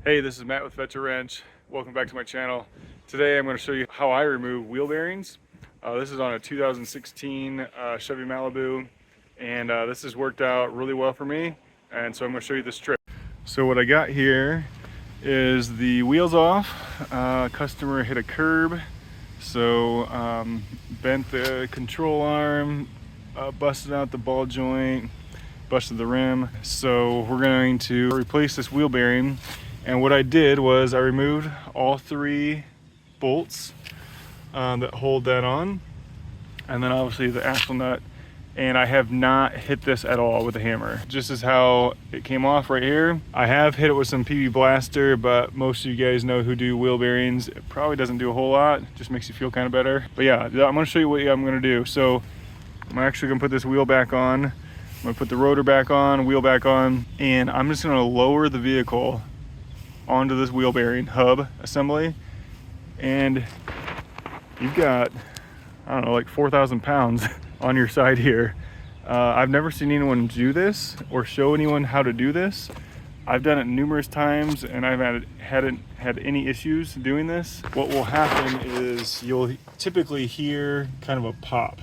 Hey, this is Matt with Vetcha Wrench. Welcome back to my channel. Today I'm going to show you how I remove wheel bearings. This is on a 2016 Chevy Malibu, and this has worked out really well for me, and so I'm going to show you this trick. So what I got here is the wheels off. Customer hit a curb, so bent the control arm, busted out the ball joint, busted the rim. So we're going to replace this wheel bearing. And what I did was I removed all three bolts that hold that on, and then obviously the axle nut, and I have not hit this at all with a hammer. Just as how it came off right here. I have hit it with some PB Blaster, but most of you guys know who do wheel bearings, it probably doesn't do a whole lot, just makes you feel kind of better. But yeah, I'm gonna show you what I'm gonna do. So I'm actually gonna put this wheel back on, I'm gonna put the rotor back on, wheel back on, and I'm just gonna lower the vehicle onto this wheel bearing hub assembly, and you've got, I don't know, like 4,000 pounds on your side here. I've never seen anyone do this or show anyone how to do this. I've done it numerous times and hadn't had any issues doing this. What will happen is you'll typically hear kind of a pop,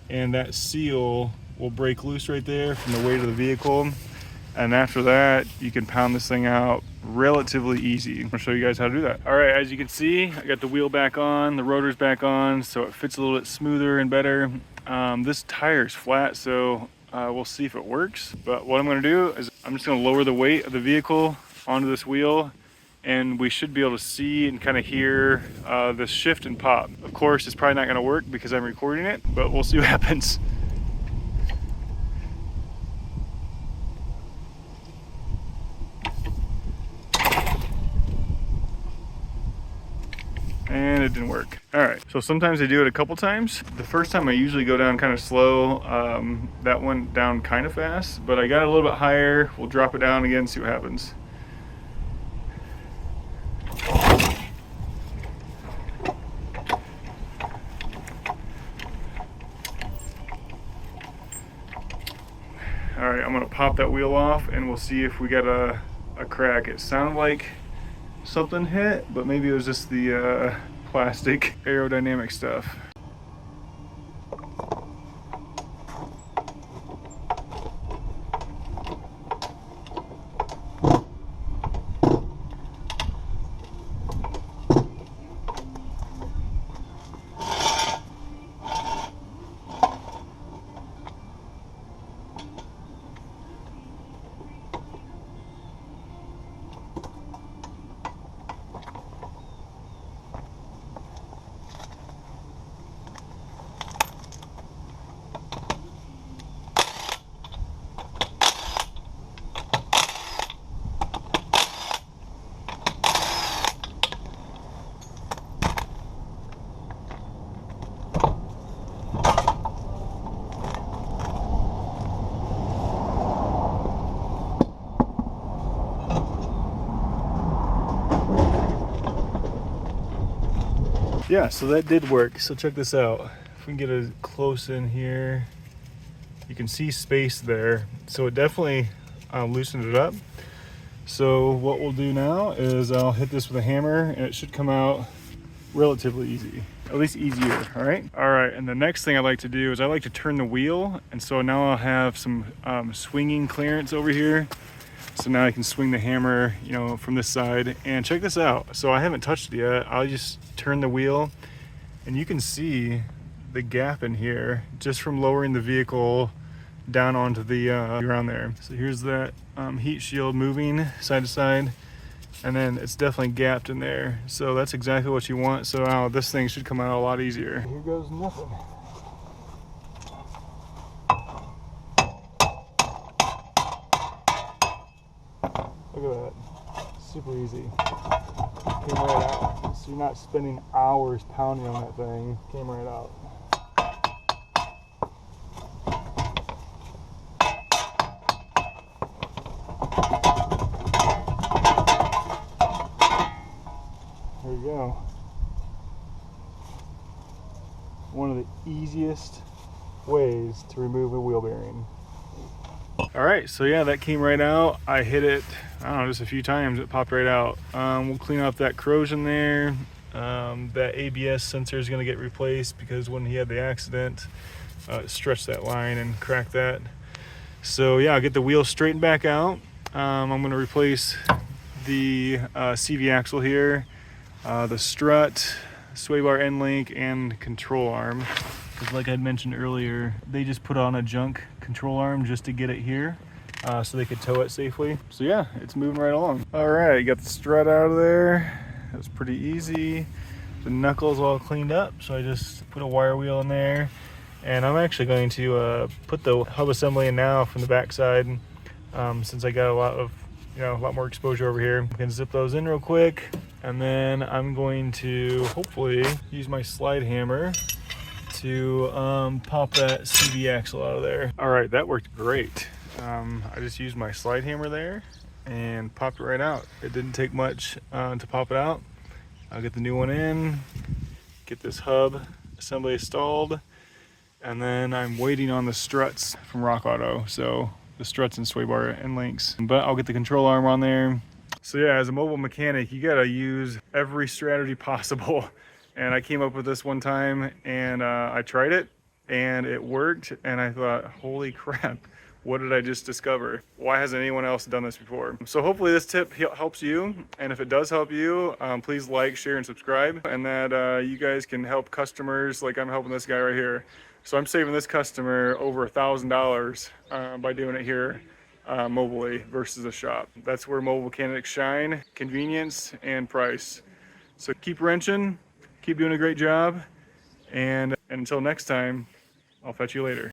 and that seal will break loose right there from the weight of the vehicle. And after that, you can pound this thing out relatively easy. I'll show you guys how to do that. All right, as you can see, I got the wheel back on, the rotor's back on, so it fits a little bit smoother and better. This tire's flat, so we'll see if it works. But what I'm gonna do is I'm just gonna lower the weight of the vehicle onto this wheel, and we should be able to see and kind of hear this shift and pop. Of course, it's probably not gonna work because I'm recording it, but we'll see what happens. And it didn't work. All right, so sometimes I do it a couple times. The first time I usually go down kind of slow. That went down kind of fast, but I got a little bit higher. We'll drop it down again, see what happens. All right, I'm gonna pop that wheel off and we'll see if we got a crack. It sounded like something hit, but maybe it was just the plastic aerodynamic stuff. Yeah, so that did work. So check this out. If we can get a close in here, you can see space there. So it definitely loosened it up. So what we'll do now is I'll hit this with a hammer and it should come out relatively easy, at least easier. All right. And the next thing I like to do is I like to turn the wheel. And so now I'll have some swinging clearance over here. So now I can swing the hammer, you know, from this side. And check this out. So I haven't touched it yet. I'll just turn the wheel and you can see the gap in here just from lowering the vehicle down onto the ground there. So here's that heat shield moving side to side, and then it's definitely gapped in there. So that's exactly what you want. So now this thing should come out a lot easier. Here goes nothing. Look at that, super easy. Came right out. So you're not spending hours pounding on that thing. Came right out. There you go. One of the easiest ways to remove a wheel bearing. All right, so yeah, that came right out. I hit it, I don't know, just a few times. It popped right out. We'll clean off that corrosion there. That ABS sensor is going to get replaced because when he had the accident, it stretched that line and cracked that. So yeah, I'll get the wheel straightened back out. I'm going to replace the CV axle here, the strut, sway bar end link, and control arm. Because like I mentioned earlier, they just put on a junk control arm just to get it here so they could tow it safely. So yeah, it's moving right along. All right, got the strut out of there. That was pretty easy. The knuckles all cleaned up, so I just put a wire wheel in there. And I'm actually going to put the hub assembly in now from the backside since I got a lot more exposure over here. I can zip those in real quick, and then I'm going to hopefully use my slide hammer to pop that CV axle out of there. All right, that worked great. I just used my slide hammer there and popped it right out. It didn't take much to pop it out. I'll get the new one in, get this hub assembly installed, and then I'm waiting on the struts from Rock Auto. So the struts and sway bar end links, but I'll get the control arm on there. So yeah, as a mobile mechanic, you gotta use every strategy possible. And I came up with this one time, and I tried it and it worked, and I thought, holy crap, what did I just discover? Why hasn't anyone else done this before? So hopefully this tip helps you, and if it does help you, please like, share, and subscribe, and that you guys can help customers like I'm helping this guy right here. So I'm saving this customer over $1,000 by doing it here mobily versus a shop. That's where mobile mechanics shine: convenience and price. So keep wrenching, keep doing a great job, and until next time, I'll fetch you later.